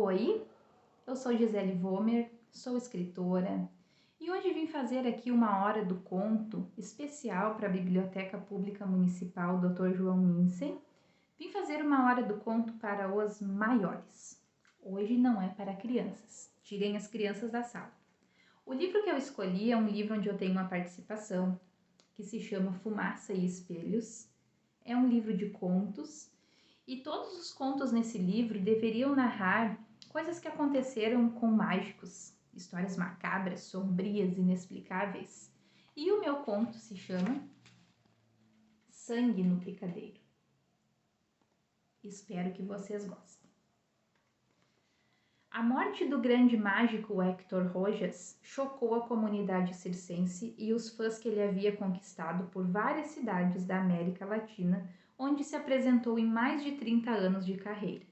Oi, eu sou Gisele Vomer, sou escritora e hoje vim fazer aqui uma hora do conto especial para a Biblioteca Pública Municipal Dr. João Minsen. Vim fazer uma hora do conto para os maiores. Hoje não é para crianças, tirem as crianças da sala. O livro que eu escolhi é um livro onde eu tenho uma participação, que se chama Fumaça e Espelhos. É um livro de contos e todos os contos nesse livro deveriam narrar coisas que aconteceram com mágicos, histórias macabras, sombrias, inexplicáveis. E o meu conto se chama Sangue no Picadeiro. Espero que vocês gostem. A morte do grande mágico Héctor Rojas chocou a comunidade circense e os fãs que ele havia conquistado por várias cidades da América Latina, onde se apresentou em mais de 30 anos de carreira.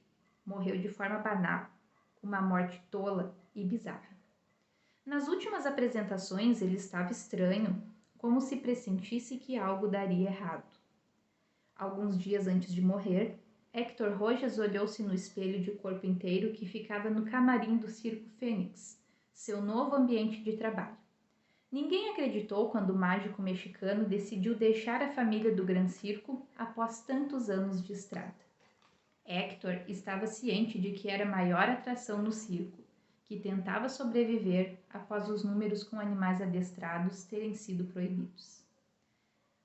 Morreu de forma banal, uma morte tola e bizarra. Nas últimas apresentações ele estava estranho, como se pressentisse que algo daria errado. Alguns dias antes de morrer, Héctor Rojas olhou-se no espelho de corpo inteiro que ficava no camarim do Circo Fênix, seu novo ambiente de trabalho. Ninguém acreditou quando o mágico mexicano decidiu deixar a família do Gran Circo após tantos anos de estrada. Héctor estava ciente de que era a maior atração no circo, que tentava sobreviver após os números com animais adestrados terem sido proibidos.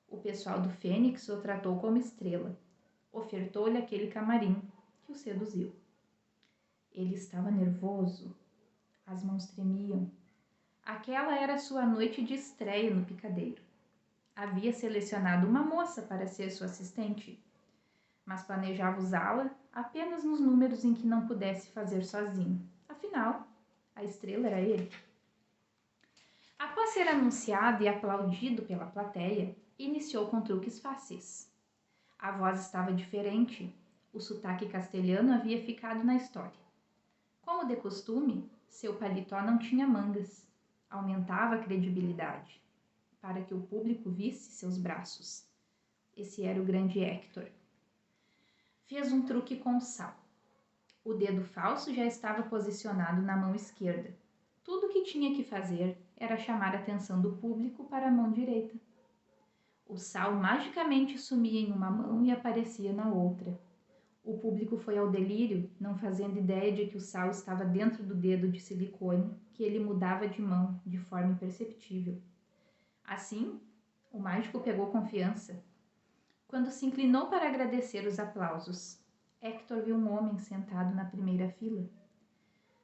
O pessoal do Fênix o tratou como estrela. Ofertou-lhe aquele camarim que o seduziu. Ele estava nervoso, as mãos tremiam. Aquela era sua noite de estreia no picadeiro. Havia selecionado uma moça para ser sua assistente, mas planejava usá-la apenas nos números em que não pudesse fazer sozinho. Afinal, a estrela era ele. Após ser anunciado e aplaudido pela plateia, iniciou com truques fáceis. A voz estava diferente, o sotaque castelhano havia ficado na história. Como de costume, seu paletó não tinha mangas. Aumentava a credibilidade, para que o público visse seus braços. Esse era o grande Héctor. Fez um truque com sal. O dedo falso já estava posicionado na mão esquerda. Tudo o que tinha que fazer era chamar a atenção do público para a mão direita. O sal magicamente sumia em uma mão e aparecia na outra. O público foi ao delírio, não fazendo ideia de que o sal estava dentro do dedo de silicone, que ele mudava de mão de forma imperceptível. Assim, o mágico pegou confiança. Quando se inclinou para agradecer os aplausos, Héctor viu um homem sentado na primeira fila.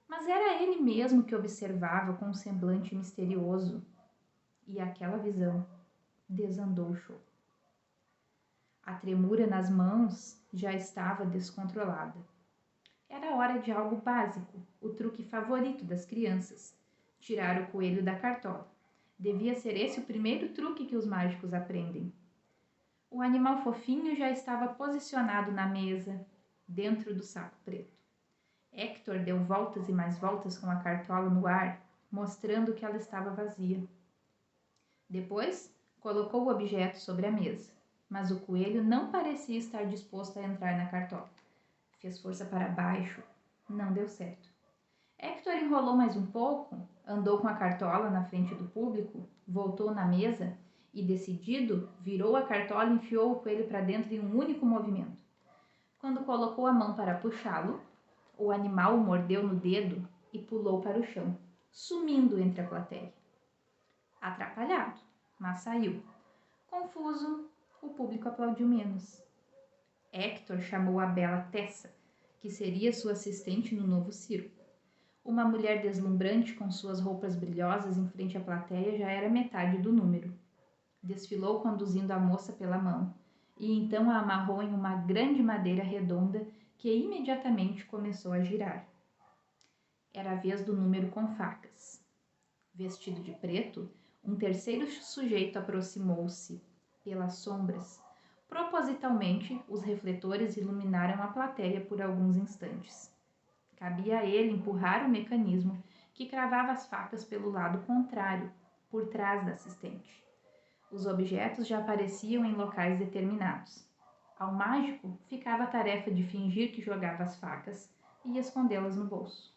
Mas era ele mesmo que observava com um semblante misterioso. E aquela visão desandou o show. A tremura nas mãos já estava descontrolada. Era hora de algo básico, o truque favorito das crianças: tirar o coelho da cartola. Devia ser esse o primeiro truque que os mágicos aprendem. O animal fofinho já estava posicionado na mesa, dentro do saco preto. Héctor deu voltas e mais voltas com a cartola no ar, mostrando que ela estava vazia. Depois, colocou o objeto sobre a mesa, mas o coelho não parecia estar disposto a entrar na cartola. Fez força para baixo, não deu certo. Héctor enrolou mais um pouco, andou com a cartola na frente do público, voltou na mesa e, decidido, virou a cartola e enfiou o coelho para dentro em um único movimento. Quando colocou a mão para puxá-lo, o animal o mordeu no dedo e pulou para o chão, sumindo entre a plateia. Atrapalhado, mas saiu. Confuso, o público aplaudiu menos. Héctor chamou a bela Tessa, que seria sua assistente no novo circo. Uma mulher deslumbrante com suas roupas brilhosas em frente à plateia já era metade do número. Desfilou conduzindo a moça pela mão e então a amarrou em uma grande madeira redonda que imediatamente começou a girar. Era a vez do número com facas. Vestido de preto, um terceiro sujeito aproximou-se. Pelas sombras, propositalmente, os refletores iluminaram a plateia por alguns instantes. Cabia a ele empurrar o mecanismo que cravava as facas pelo lado contrário, por trás da assistente. Os objetos já apareciam em locais determinados. Ao mágico ficava a tarefa de fingir que jogava as facas, e escondê-las no bolso.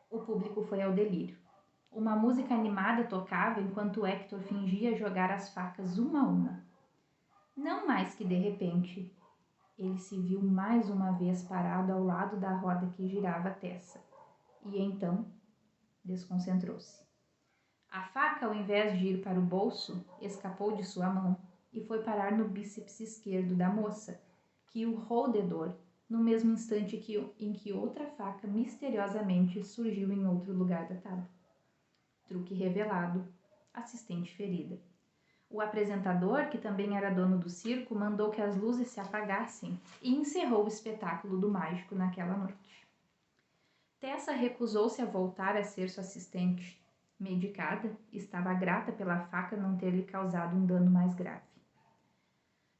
O público foi ao delírio. Uma música animada tocava enquanto Hector fingia jogar as facas uma a uma. Não mais que de repente, ele se viu mais uma vez parado ao lado da roda que girava a Tessa, e então desconcentrou-se. A faca, ao invés de ir para o bolso, escapou de sua mão e foi parar no bíceps esquerdo da moça, que o roedor no mesmo instante em que outra faca misteriosamente surgiu em outro lugar da tábua. Truque revelado, assistente ferida. O apresentador, que também era dono do circo, mandou que as luzes se apagassem e encerrou o espetáculo do mágico naquela noite. Tessa recusou-se a voltar a ser sua assistente. Medicada, estava grata pela faca não ter lhe causado um dano mais grave.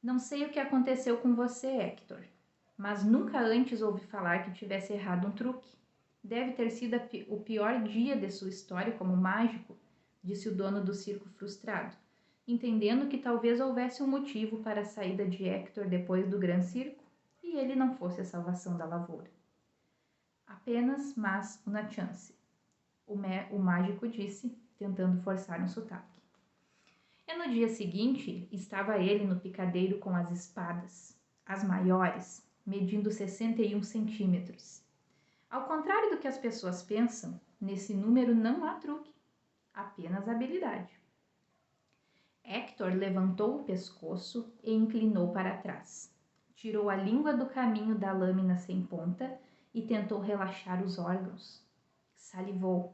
Não sei o que aconteceu com você, Hector, mas nunca antes ouvi falar que tivesse errado um truque. Deve ter sido o pior dia de sua história como mágico, disse o dono do circo frustrado, entendendo que talvez houvesse um motivo para a saída de Hector depois do Gran Circo e ele não fosse a salvação da lavoura. Apenas mas uma chance, o mágico disse, tentando forçar um sotaque. E no dia seguinte, estava ele no picadeiro com as espadas, as maiores, medindo 61 centímetros. Ao contrário do que as pessoas pensam, nesse número não há truque, apenas habilidade. Hector levantou o pescoço e inclinou para trás. Tirou a língua do caminho da lâmina sem ponta e tentou relaxar os órgãos. Salivou.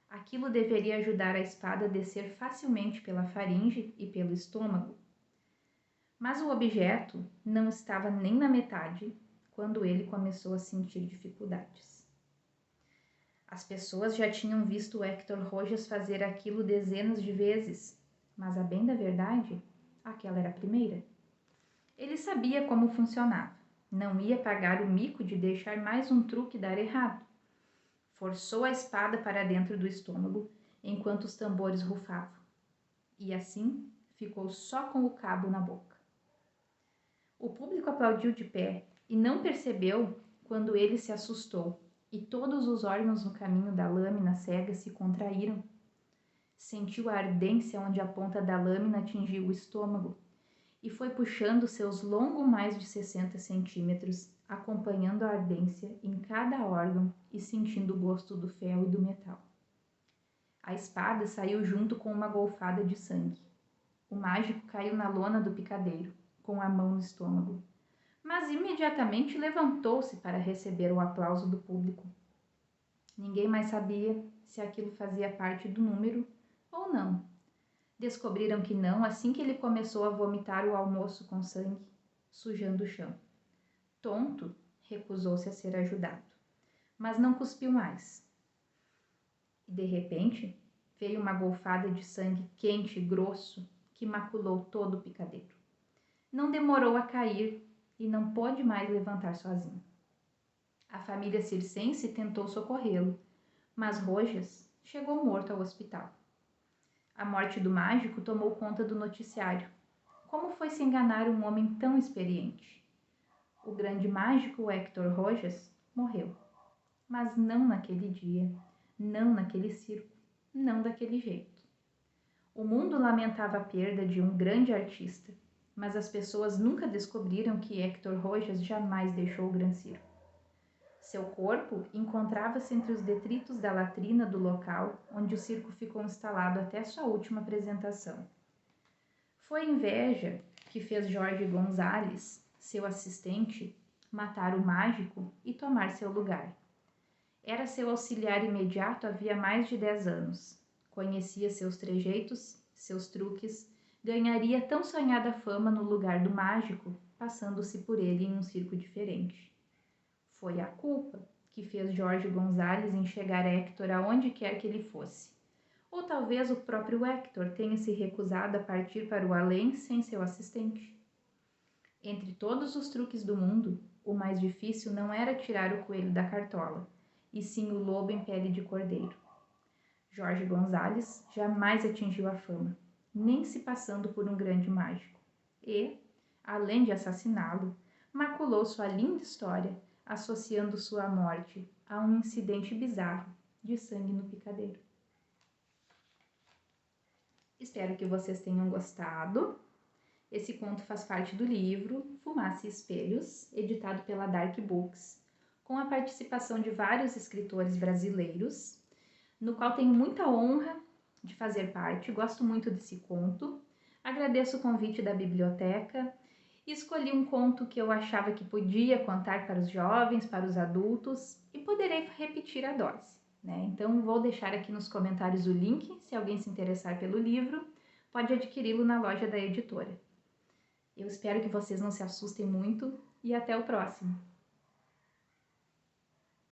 Aquilo deveria ajudar a espada a descer facilmente pela faringe e pelo estômago. Mas o objeto não estava nem na metade quando ele começou a sentir dificuldades. As pessoas já tinham visto Hector Rojas fazer aquilo dezenas de vezes, mas a bem da verdade, aquela era a primeira. Ele sabia como funcionava, não ia pagar o mico de deixar mais um truque dar errado. Forçou a espada para dentro do estômago, enquanto os tambores rufavam. E assim, ficou só com o cabo na boca. O público aplaudiu de pé e não percebeu quando ele se assustou e todos os órgãos no caminho da lâmina cega se contraíram. Sentiu a ardência onde a ponta da lâmina atingiu o estômago e foi puxando seus longos mais de 60 centímetros, acompanhando a ardência em cada órgão e sentindo o gosto do fel e do metal. A espada saiu junto com uma golfada de sangue. O mágico caiu na lona do picadeiro, com a mão no estômago, mas imediatamente levantou-se para receber o aplauso do público. Ninguém mais sabia se aquilo fazia parte do número ou não. Descobriram que não assim que ele começou a vomitar o almoço com sangue, sujando o chão. Tonto, recusou-se a ser ajudado, mas não cuspiu mais. E de repente, veio uma golfada de sangue quente e grosso que maculou todo o picadeiro. Não demorou a cair e não pôde mais levantar sozinho. A família circense tentou socorrê-lo, mas Rojas chegou morto ao hospital. A morte do mágico tomou conta do noticiário. Como foi se enganar um homem tão experiente? O grande mágico Hector Rojas morreu. Mas não naquele dia, não naquele circo, não daquele jeito. O mundo lamentava a perda de um grande artista, mas as pessoas nunca descobriram que Hector Rojas jamais deixou o Gran Circo. Seu corpo encontrava-se entre os detritos da latrina do local onde o circo ficou instalado até sua última apresentação. Foi inveja que fez Jorge Gonzalez, seu assistente, matar o mágico e tomar seu lugar. Era seu auxiliar imediato havia mais de 10 anos. Conhecia seus trejeitos, seus truques, ganharia tão sonhada fama no lugar do mágico, passando-se por ele em um circo diferente. Foi a culpa que fez Jorge Gonzalez enxergar Hector aonde quer que ele fosse. Ou talvez o próprio Hector tenha se recusado a partir para o além sem seu assistente. Entre todos os truques do mundo, o mais difícil não era tirar o coelho da cartola, e sim o lobo em pele de cordeiro. Jorge Gonzalez jamais atingiu a fama, nem se passando por um grande mágico. E, além de assassiná-lo, maculou sua linda história, associando sua morte a um incidente bizarro de sangue no picadeiro. Espero que vocês tenham gostado. Esse conto faz parte do livro Fumaça e Espelhos, editado pela Dark Books, com a participação de vários escritores brasileiros, no qual tenho muita honra de fazer parte. Gosto muito desse conto. Agradeço o convite da biblioteca e escolhi um conto que eu achava que podia contar para os jovens, para os adultos, e poderei repetir a dose, né? Então vou deixar aqui nos comentários o link, se alguém se interessar pelo livro, pode adquiri-lo na loja da editora. Eu espero que vocês não se assustem muito e até o próximo!